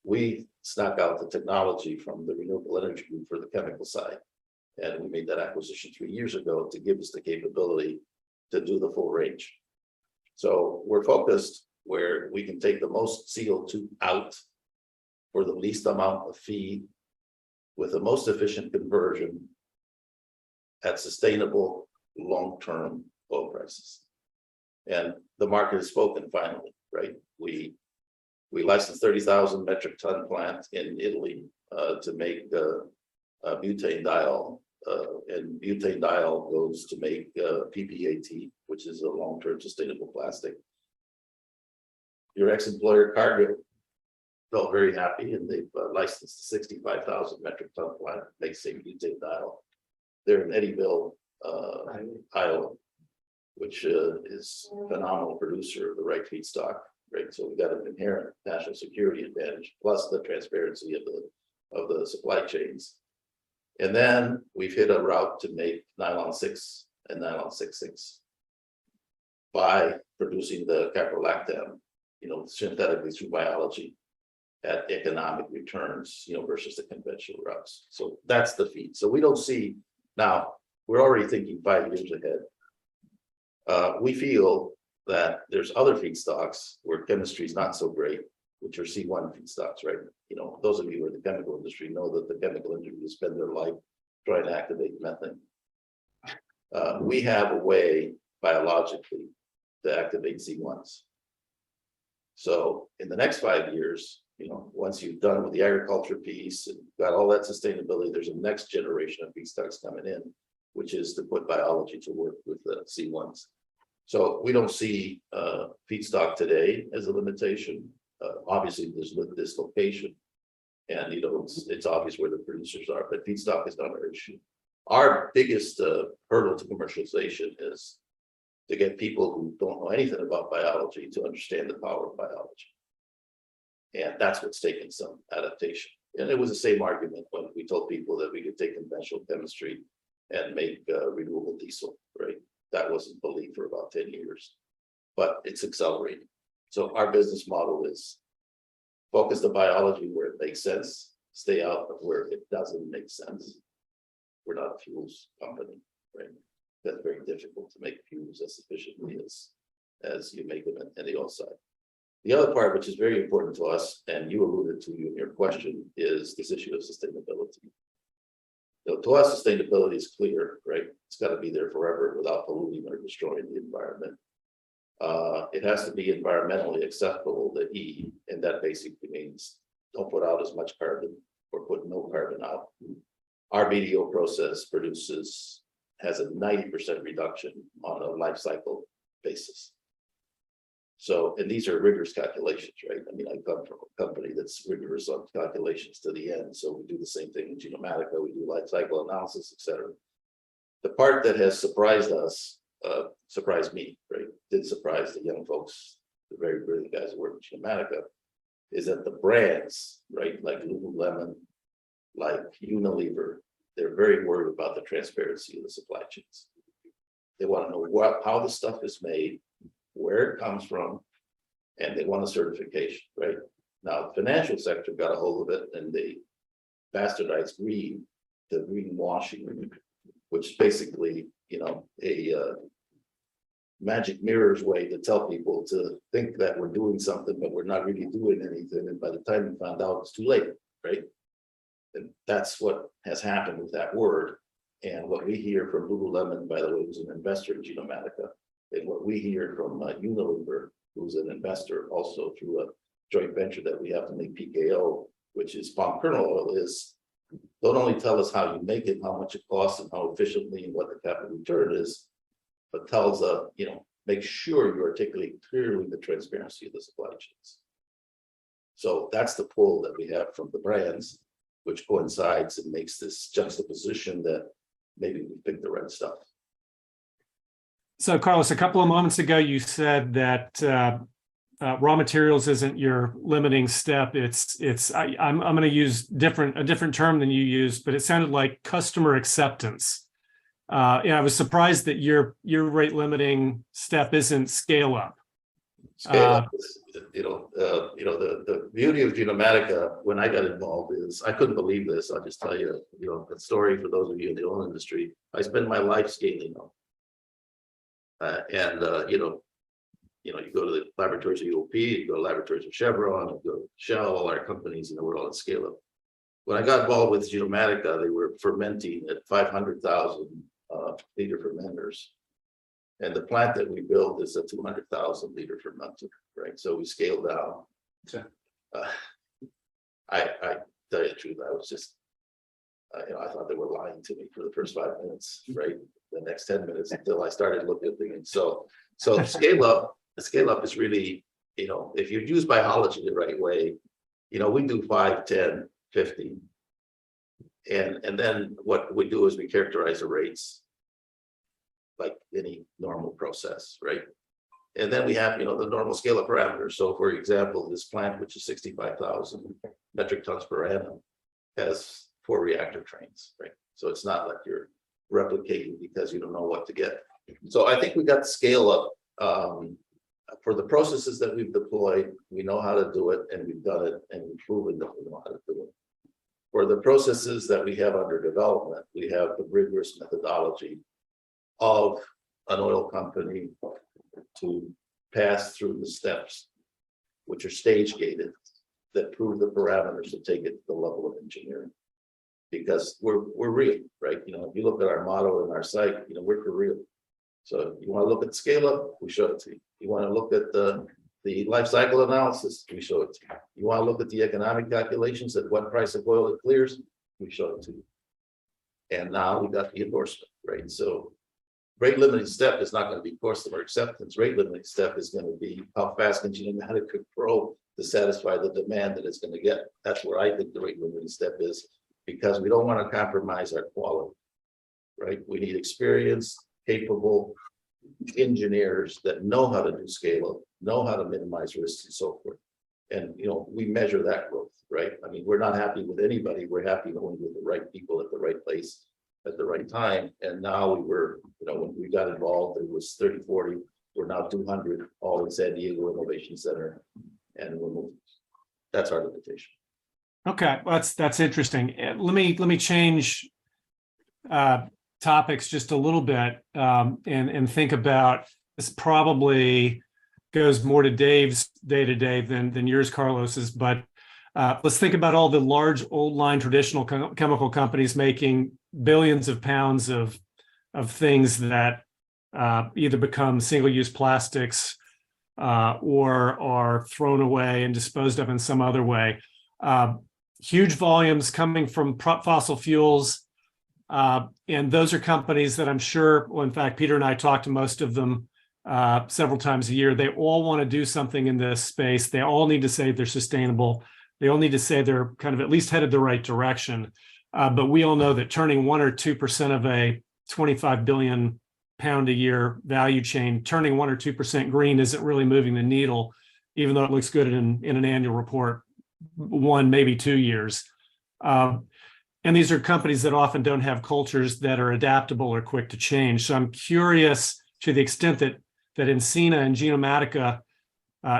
We snuck out the technology from the renewable energy group for the chemical side. And we made that acquisition 3 years ago to give us the capability to do the full range. So we're focused where we can take the most CO2 out for the least amount of feed with the most efficient conversion at sustainable long-term oil prices. And the market has spoken finally, right? We licensed 30,000 metric ton plant in Italy to make butane diol, and butane diol goes to make PPAT, which is a long-term sustainable plastic. Your ex-employer Cargill felt very happy, and they've licensed a 65,000 metric ton plant to make same butane diol. They're in Eddyville, Iowa, which is a phenomenal producer of the right feedstock, right? So we got an inherent national security advantage, plus the transparency of the supply chains. And then we've hit a route to make nylon 6 and nylon 6,6 by producing the caprolactam, synthetically through biology at economic returns, versus the conventional routes. So that's the feed. So we don't see, now we're already thinking 5 years ahead. We feel that there's other feedstocks where chemistry is not so great, which are C1 feedstocks, right? Those of you who are in the chemical industry know that the chemical industry spend their life trying to activate methane. We have a way biologically to activate C1s. So in the next 5 years, once you've done with the agriculture piece and got all that sustainability, there's a next generation of feedstocks coming in, which is to put biology to work with the C1s. So we don't see feedstock today as a limitation. Obviously, there's dislocation, and it's obvious where the producers are, but feedstock is not our issue. Our biggest hurdle to commercialization is to get people who don't know anything about biology to understand the power of biology. And that's what's taken some adaptation. And it was the same argument when we told people that we could take conventional chemistry and make renewable diesel, right? That wasn't believed for about 10 years, but it's accelerating. So our business model is focus the biology where it makes sense, stay out of where it doesn't make sense. We're not a fuels company, right? That's very difficult to make fuels as efficiently as you make them in the oil side. The other part, which is very important to us, and you alluded to in your question, is this issue of sustainability. To us, sustainability is clear, right? It's got to be there forever without polluting or destroying the environment. It has to be environmentally acceptable, the E, and that basically means don't put out as much carbon or put no carbon out. Our BDO process has a 90% reduction on a life cycle basis. So, and these are rigorous calculations, right? I mean, I come from a company that's rigorous on calculations to the end. So we do the same thing in Genomatica, we do life cycle analysis, et cetera. The part that has surprised us, surprised me, right? Did surprise the young folks, the very brilliant guys who work in Genomatica, is that the brands, right, like Lululemon, like Unilever, they're very worried about the transparency of the supply chains. They want to know how the stuff is made, where it comes from, and they want a certification, right? Now, the financial sector got a hold of it and they bastardized green, the greenwashing, which basically, you know, a magic mirrors way to tell people to think that we're doing something, but we're not really doing anything. And by the time we found out, it's too late, right? And that's what has happened with that word. And what we hear from Lululemon, by the way, who's an investor in Genomatica, and what we hear from Unilever, who's an investor also through a joint venture that we have to make PKO, which is palm kernel oil, is don't only tell us how you make it, how much it costs, and how efficiently and what the capital return is, but tells you know, make sure you articulate clearly the transparency of the supply chains. So that's the pull that we have from the brands, which coincides and makes this juxtaposition that maybe we picked the right stuff. So, Carlos, a couple of moments ago, you said that raw materials isn't your limiting step. I'm going to use a different term than you used, but it sounded like customer acceptance. I was surprised that your rate limiting step isn't scale up. Scale up is, the beauty of Genomatica when I got involved is I couldn't believe this. I'll just tell you, the story for those of you in the oil industry. I spend my life scaling up. You go to the laboratories of UOP, you go to laboratories of Chevron, you go to Shell, all our companies in the world at scale up. When I got involved with Genomatica, they were fermenting at 500,000 liter fermenters. And the plant that we built is a 200,000 liter fermenter, right? So we scaled down. Okay. I tell you the truth, I was just, I thought they were lying to me for the first 5 minutes, right? The next 10 minutes until I started looking at things. So scale up is really, if you use biology the right way, we do 5, 10, 50. And then what we do is we characterize the rates like any normal process, right? And then we have, the normal scale of parameters. So for example, this plant, which is 65,000 metric tons per annum, has 4 reactor trains, right? So it's not like you're replicating because you don't know what to get. So I think we got the scale up for the processes that we've deployed. We know how to do it, and we've done it, and we've proven that we know how to do it. For the processes that we have under development, we have the rigorous methodology of an oil company to pass through the steps, which are stage gated, that prove the parameters to take it to the level of engineering. Because we're real, right? If you look at our motto and our site, we're for real. So you want to look at scale up, we show it to you. You want to look at the life cycle analysis, we show it to you. You want to look at the economic calculations at what price of oil it clears, we show it to you. And now we got the endorsement, right? So rate limiting step is not going to be customer acceptance. Rate limiting step is going to be how fast can Genomatica grow to satisfy the demand that it's going to get. That's where I think the rate limiting step is, because we don't want to compromise our quality, right? We need experienced, capable engineers that know how to do scale up, know how to minimize risks and so forth. And, we measure that growth, right? I mean, we're not happy with anybody. We're happy going with the right people at the right place at the right time. And now we were, when we got involved, it was 30, 40. We're now 200, all in San Diego Innovation Center. And we're moving. That's our limitation. Okay, well, that's interesting. Let me change topics just a little bit and think about this. Probably goes more to Dave's day-to-day than yours, Carlos's, but let's think about all the large old line traditional chemical companies making billions of pounds of things that either become single-use plastics or are thrown away and disposed of in some other way. Huge volumes coming from fossil fuels. And those are companies that I'm sure, well, in fact, Peter and I talk to most of them several times a year. They all want to do something in this space. They all need to say they're sustainable. They all need to say they're kind of at least headed the right direction. But we all know that turning 1 or 2% of a 25 billion pound a year value chain, turning 1 or 2% green isn't really moving the needle, even though it looks good in an annual report, 1, maybe 2 years. And these are companies that often don't have cultures that are adaptable or quick to change. So I'm curious to the extent that Encina and Genomatica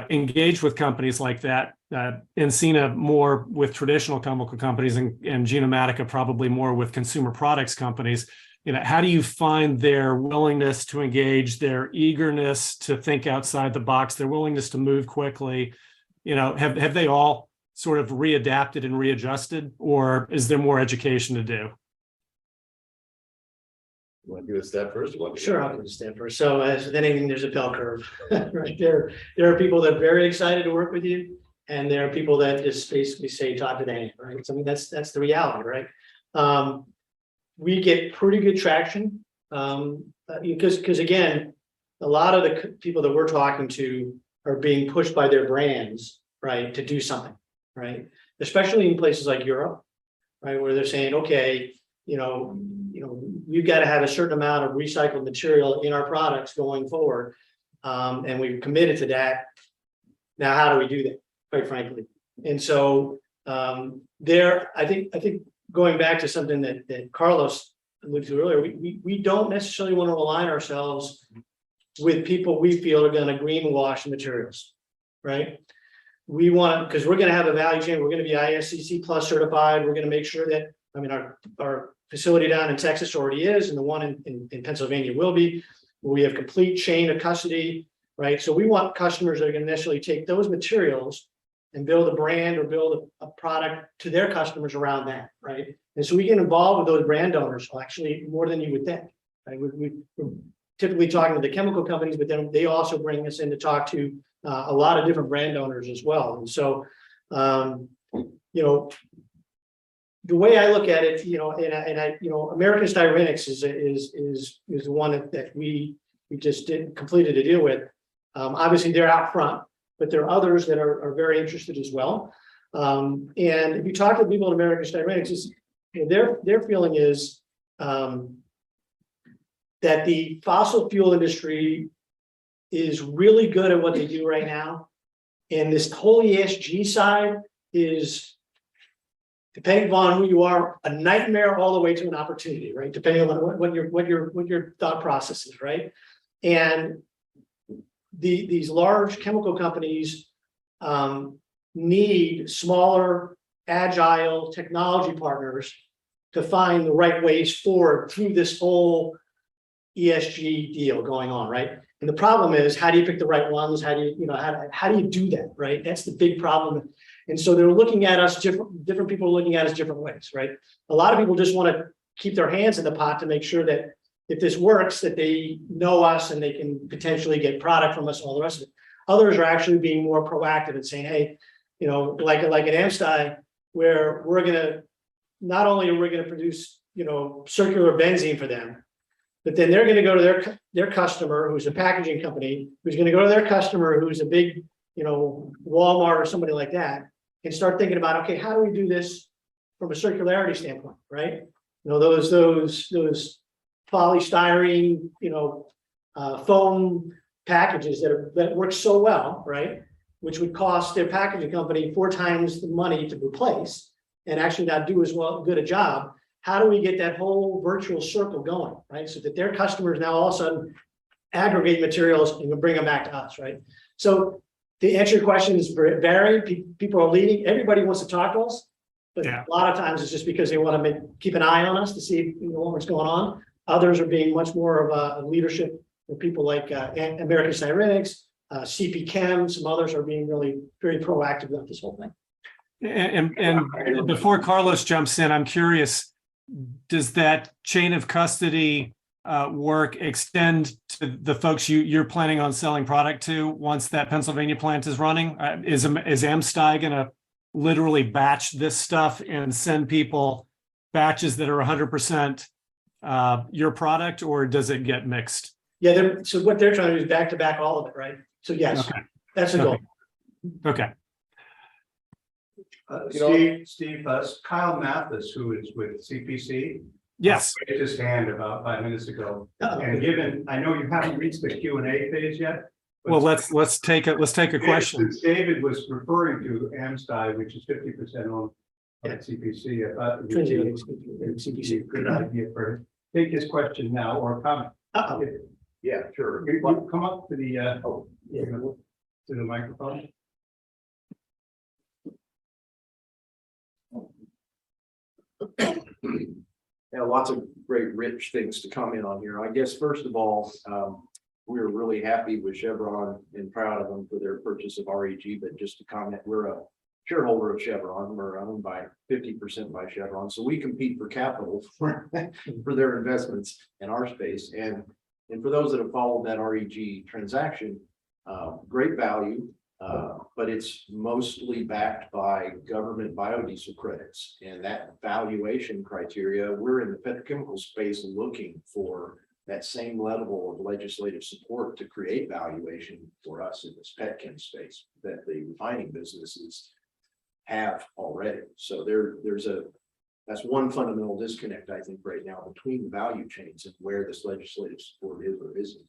engage with companies like that. Encina more with traditional chemical companies, and Genomatica probably more with consumer products companies. How do you find their willingness to engage, their eagerness to think outside the box, their willingness to move quickly? Have they all sort of readapted and readjusted, or is there more education to do? You want to do a step first? Sure, I'll do a step first. So as with anything, there's a bell curve, right? There are people that are very excited to work with you, and there are people that just basically say, talk to the hand, right? So I mean, that's the reality, right? We get pretty good traction because again, a lot of the people that we're talking to are being pushed by their brands, right, to do something, right? Especially in places like Europe, right, where they're saying, okay, we've got to have a certain amount of recycled material in our products going forward, and we've committed to that. Now, how do we do that? Quite frankly, and so I think going back to something that Carlos alluded to earlier, we don't necessarily want to align ourselves with people we feel are going to greenwash materials, right? We want, because we're going to have a value chain, we're going to be ISCC plus certified. We're going to make sure that, I mean, our facility down in Texas already is, and the one in Pennsylvania will be. We have complete chain of custody, right? So we want customers that are going to necessarily take those materials and build a brand or build a product to their customers around that, right? And so we get involved with those brand owners, actually more than you would think, right? We're typically talking to the chemical companies, but then they also bring us in to talk to a lot of different brand owners as well. And so, the way I look at it, American Styrenics is the one that we just completed a deal with. Obviously, they're out front, but there are others that are very interested as well. And if you talk to people at American Styrenics, their feeling is that the fossil fuel industry is really good at what they do right now, and this whole ESG side is, depending on who you are, a nightmare all the way to an opportunity, right? Depending on what your thought process is, right? And these large chemical companies need smaller, agile technology partners to find the right ways forward through this whole ESG deal going on, right? And the problem is, how do you pick the right ones? How do you do that, right? That's the big problem. And so they're looking at us different people are looking at us different ways, right? A lot of people just want to keep their hands in the pot to make sure that if this works, that they know us and they can potentially get product from us and all the rest of it. Others are actually being more proactive and saying, hey, like at Amsty, where we're gonna, not only are we gonna produce, circular benzene for them, but then they're gonna go to their customer, who's a packaging company, who's gonna go to their customer, who's a big, Walmart or somebody like that, and start thinking about, okay, how do we do this from a circularity standpoint, right? Those polystyrene, foam packages that work so well, right? Which would cost their packaging company 4 times the money to replace and actually not do as good a job. How do we get that whole virtual circle going, right? So that their customers now all of a sudden aggregate materials and bring them back to us, right? So to answer your question is varied. People are leading. Everybody wants to talk to us, but a lot of times it's just because they want to keep an eye on us to see what's going on. Others are being much more of a leadership with people like American Styrenics CP Chem, some others are being really very proactive about this whole thing. And before Carlos jumps in, I'm curious, does that chain of custody work extend to the folks you're planning on selling product to once that Pennsylvania plant is running? Is AmSty going to literally batch this stuff and send people batches that are 100% your product, or does it get mixed? Yeah, so what they're trying to do is back to back all of it, right? So yes, Okay. that's the goal. Okay. Steve, Kyle Mathis, who is with CPC. Yes. Raised his hand about 5 minutes ago. Uh-oh. And given, I know you haven't reached the Q&A phase yet. but Well, let's take a question. since David was referring to AmSty, which is 50% owned by CPC. I thought it would be a good idea for him. Take his question now or comment. Uh-oh. Yeah, sure. You want to come up to the to the microphone? Yeah, lots of great, rich things to comment on here. I guess, first of all, we're really happy with Chevron and proud of them for their purchase of REG, but just to comment, we're a shareholder of Chevron. We're owned by 50% by Chevron. So we compete for capital for their investments in our space. And for those that have followed that REG transaction, great value, but it's mostly backed by government biodiesel credits. And that valuation criteria, we're in the petrochemical space looking for that same level of legislative support to create valuation for us in this petchem space that the refining businesses have already. So that's one fundamental disconnect, I think, right now between the value chains and where this legislative support is or isn't.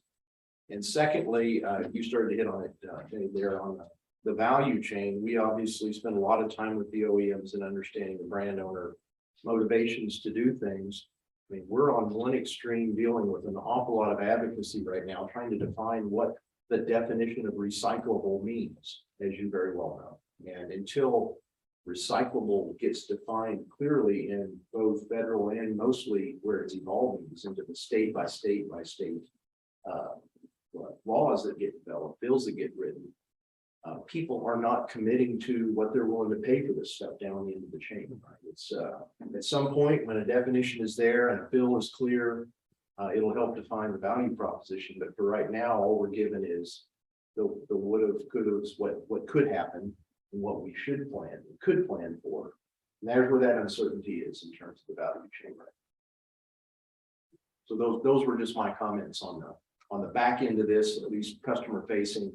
And secondly, you started to hit on it there on the value chain. We obviously spend a lot of time with the OEMs and understanding the brand owner motivations to do things. I mean, we're on one extreme dealing with an awful lot of advocacy right now, trying to define what the definition of recyclable means, as you very well know. And until recyclable gets defined clearly in both federal and mostly where it's evolving is into the state by state laws that get developed, bills that get written, people are not committing to what they're willing to pay for this stuff down the end of the chain. Right? It's at some point when a definition is there and a bill is clear, it'll help define the value proposition. But for right now, all we're given is the would have, could have, what could happen and what we should plan, could plan for. And there's where that uncertainty is in terms of the value chain. Right? So those were just my comments on the back end of this, at least customer facing,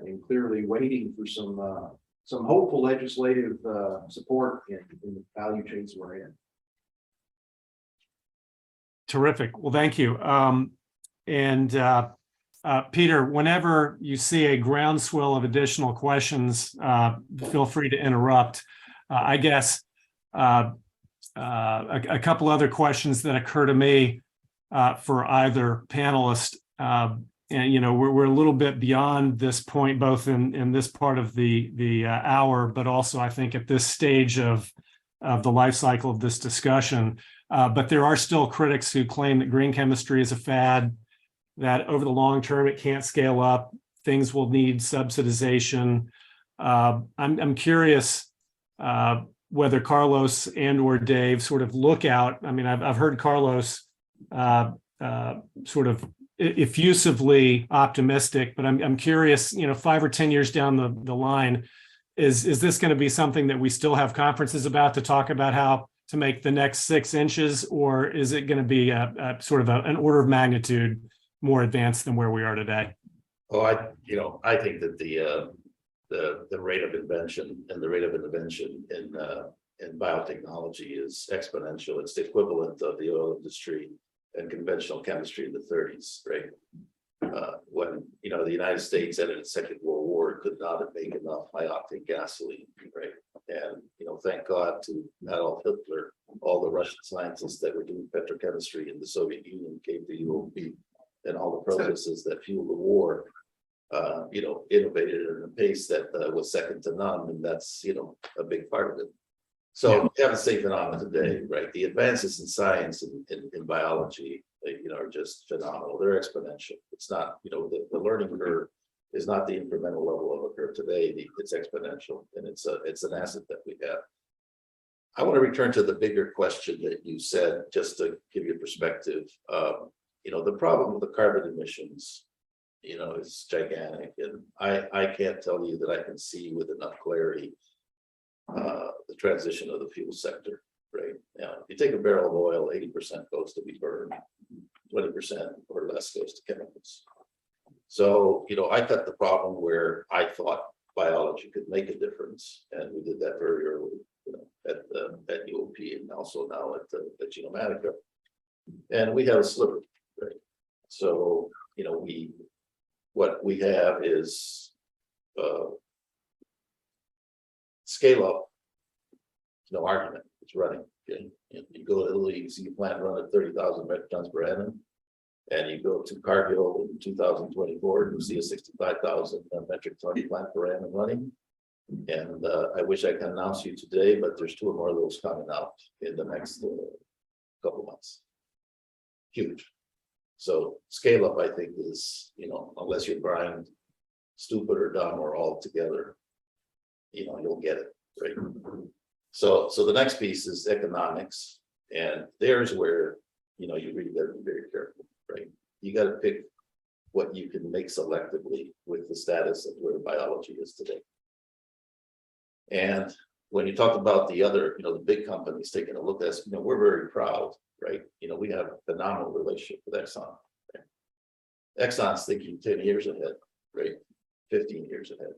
and clearly waiting for some hopeful legislative support in the value chains we're in. Terrific. Well, thank you. Peter, whenever you see a groundswell of additional questions, feel free to interrupt. I guess a couple other questions that occur to me for either panelist. And we're a little bit beyond this point, both in this part of the hour, but also I think at this stage of the life cycle of this discussion. But there are still critics who claim that green chemistry is a fad, that over the long term it can't scale up. Things will need subsidization. I'm curious whether Carlos and or Dave sort of look out. I mean, I've heard Carlos sort of effusively optimistic, but I'm curious, 5 or 10 years down the line, is this going to be something that we still have conferences about to talk about how to make the next 6 inches, or is it going to be a sort of an order of magnitude more advanced than where we are today? Oh, I think that the rate of invention and the rate of intervention in biotechnology is exponential. It's the equivalent of the oil industry and conventional chemistry in the 30s, right? When the United States ended its Second World War, could not make enough high-octane gasoline, right? And thank God to Adolf Hitler, all the Russian scientists that were doing petrochemistry in the Soviet Union came to UOP, and all the processes that fueled the war, innovated at a pace that was second to none, and that's a big part of it. So we have the same phenomenon today, right? The advances in science and in biology, are just phenomenal. They're exponential. It's not, the learning curve is not the incremental level of a curve today. It's exponential, and it's an asset that we have. I want to return to the bigger question that you said, just to give you perspective. The problem with the carbon emissions, is gigantic, and I can't tell you that I can see with enough clarity the transition of the fuel sector. Right now, if you take a barrel of oil, 80% goes to be burned, 20% or less goes to chemicals. So, I cut the problem where I thought biology could make a difference, and we did that very early, at UOP and also now at Genomatica, and we have a sliver, right? So, what we have is scale up. No argument. It's running. Okay? You go to Italy, you see a plant run at 30,000 metric tons per annum. And you go to Cargill in 2024, and you see a 65,000 metric ton plant per annum running. And I wish I can announce you today, but there's 2 or more of those coming out in the next couple months. Huge. So scale up, I think, is, unless you're blind, stupid, or dumb, or all together, you'll get it, right? So the next piece is economics, and there's where, you really got to be very careful, right? You got to pick what you can make selectively with the status of where biology is today. And when you talk about the other, the big companies taking a look at us, we're very proud, right? We have a phenomenal relationship with Exxon. Right? Exxon's thinking 10 years ahead, right? 15 years ahead.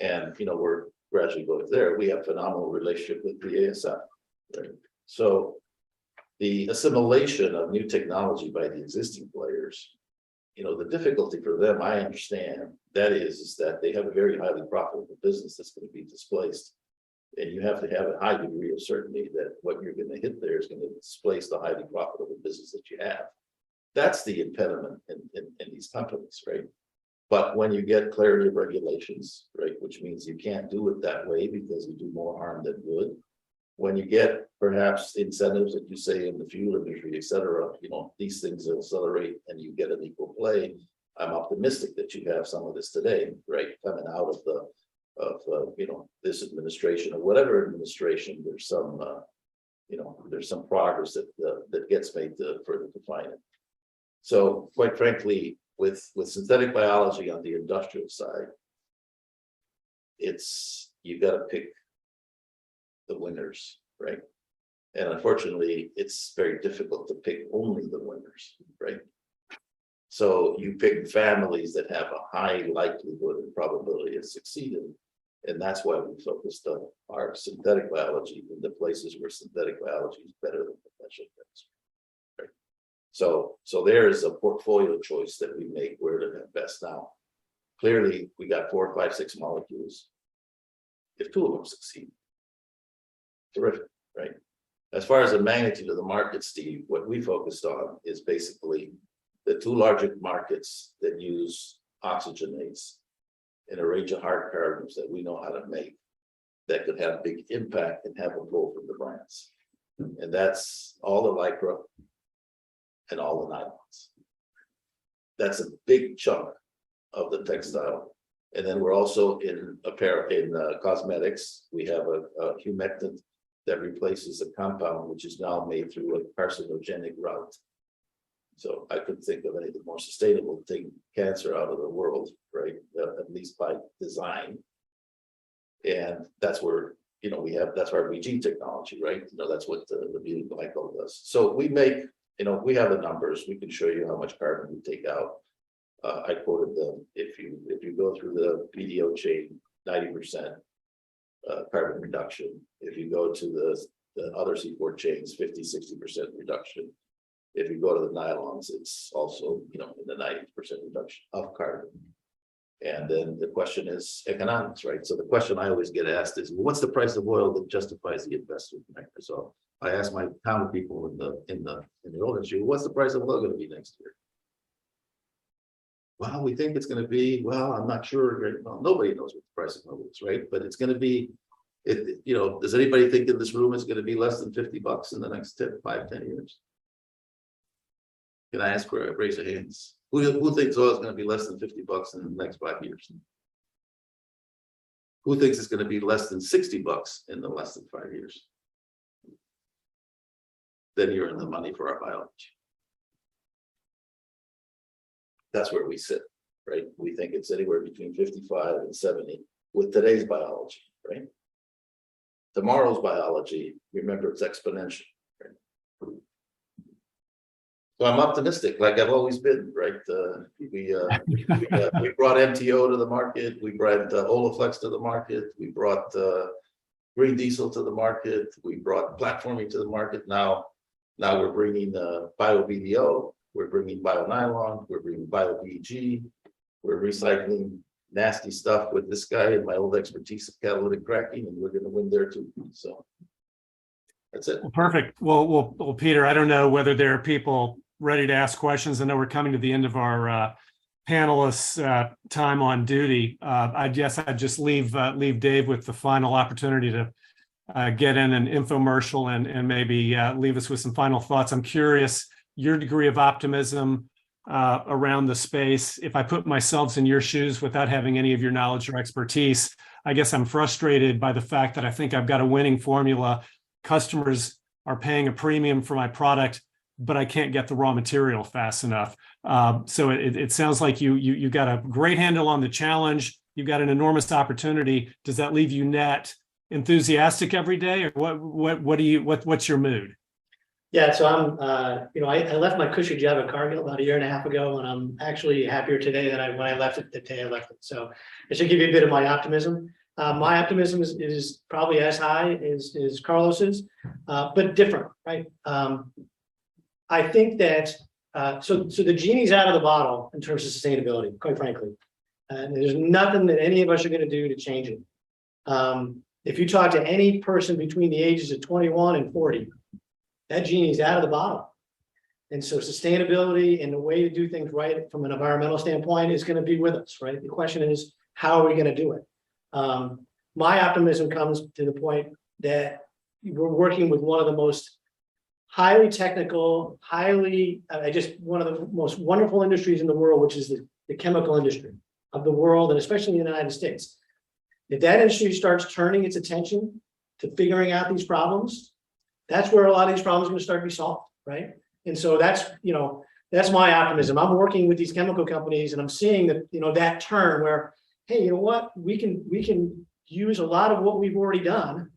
And, we're gradually going there. We have a phenomenal relationship with the ASF, right? So the assimilation of new technology by the existing players, the difficulty for them, I understand, that is that they have a very highly profitable business that's going to be displaced. And you have to have a high degree of certainty that what you're going to hit there is going to displace the highly profitable business that you have. That's the impediment in these companies, right? But when you get clarity of regulations, right, which means you can't do it that way because you do more harm than good. When you get perhaps incentives that you say in the fuel industry, et cetera, these things accelerate and you get an equal play. I'm optimistic that you have some of this today, right? Coming out of this administration or whatever administration, there's some, there's some progress that gets made to further define it. So quite frankly, with synthetic biology on the industrial side, you got to pick the winners, right? And unfortunately, it's very difficult to pick only the winners, right? So you pick families that have a high likelihood and probability of succeeding. And that's why we focused on our synthetic biology in the places where synthetic biology is better than conventional chemistry. Right? So there is a portfolio choice that we make where to invest now. Clearly, we got 4, 5, 6 molecules. If 2 of them succeed, terrific, right? As far as the magnitude of the market, Steve, what we focused on is basically the 2 largest markets that use oxygenates in a range of hard carbons that we know how to make that could have big impact and have a pull from the brands. And that's all the lycra and all the nylons. That's a big chunk of the textile. And then we're also in apparel, in cosmetics. We have a humectant that replaces a compound which is now made through a carcinogenic route. So I couldn't think of anything more sustainable to take cancer out of the world, right? At least by design. And that's where, that's our VG technology, right? That's what the beauty glycol does. So we make, we have the numbers. We can show you how much carbon we take out. I quoted them. If you go through the BDO chain, 90% carbon reduction. If you go to the other seaport chains, 50-60% reduction. If you go to the nylons, it's also, in the 90% reduction of carbon. And then the question is economics, right? So the question I always get asked is, well, what's the price of oil that justifies the investment? Right? So I ask my town people in the oil industry, what's the price of oil going to be next year? Well, we think it's going to be, I'm not sure. Right? Well, nobody knows what the price of oil is, right? But it's going to be, does anybody think in this room it's going to be less than $50 in the next 5-10 years? Can I ask for a raise of hands? Who thinks oil is gonna be less than $50 in the next 5 years? Who thinks it's gonna be less than $60 in the less than 5 years? Then you're in the money for our biology. That's where we sit, right? We think it's anywhere between 55 and 70 with today's biology, right? Tomorrow's biology, remember, it's exponential, right? So I'm optimistic, like I've always been, right? We brought MTO to the market, we brought Olaflex to the market, we brought green diesel to the market, we brought platforming to the market. Now we're bringing bio BDO, we're bringing bio nylon, we're bringing bio PEG, we're recycling nasty stuff with this guy and my old expertise of catalytic cracking, and we're going to win there too. So that's it. Well, perfect. Well, Peter, I don't know whether there are people ready to ask questions. I know we're coming to the end of our panelists' time on duty. I guess I'd just leave Dave with the final opportunity to get in an infomercial and maybe leave us with some final thoughts. I'm curious your degree of optimism around the space. If I put myself in your shoes without having any of your knowledge or expertise, I guess I'm frustrated by the fact that I think I've got a winning formula. Customers are paying a premium for my product, but I can't get the raw material fast enough. So it sounds like you got a great handle on the challenge. You've got an enormous opportunity. Does that leave you net enthusiastic every day, or what's your mood? Yeah, so I'm, I left my cushy job at Cargill about 1.5 years ago, and I'm actually happier today than when I left it the day I left it. So it should give you a bit of my optimism. My optimism is probably as high as Carlos's, but different, right? I think that so the genie's out of the bottle in terms of sustainability, quite frankly. And there's nothing that any of us are going to do to change it. If you talk to any person between the ages of 21 and 40, that genie's out of the bottle. And so sustainability and the way to do things right from an environmental standpoint is going to be with us, right? The question is, how are we going to do it? My optimism comes to the point that we're working with one of the most highly technical, one of the most wonderful industries in the world, which is the chemical industry of the world, and especially in the United States. If that industry starts turning its attention to figuring out these problems, that's where a lot of these problems are going to start to be solved, right? And so that's my optimism. I'm working with these chemical companies, and I'm seeing that, that turn where, hey, you know what, we can use a lot of what we've already done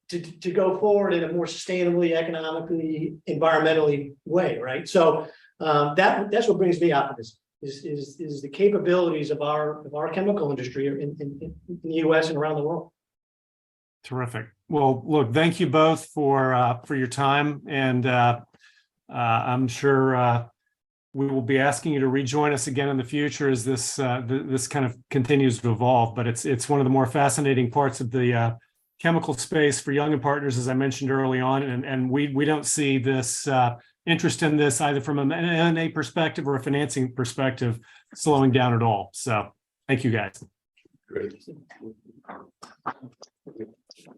to go forward in a more sustainably, economically, environmentally way, right? So that's what brings me optimism. Is the capabilities of our chemical industry in the U.S. and around the world. Terrific. Well, look, thank you both for your time, and I'm sure we will be asking you to rejoin us again in the future as this kind of continues to evolve. But it's one of the more fascinating parts of the chemical space for Young and Partners, as I mentioned early on, and we don't see this interest in this either from an M&A perspective or a financing perspective slowing down at all. So thank you guys. Great.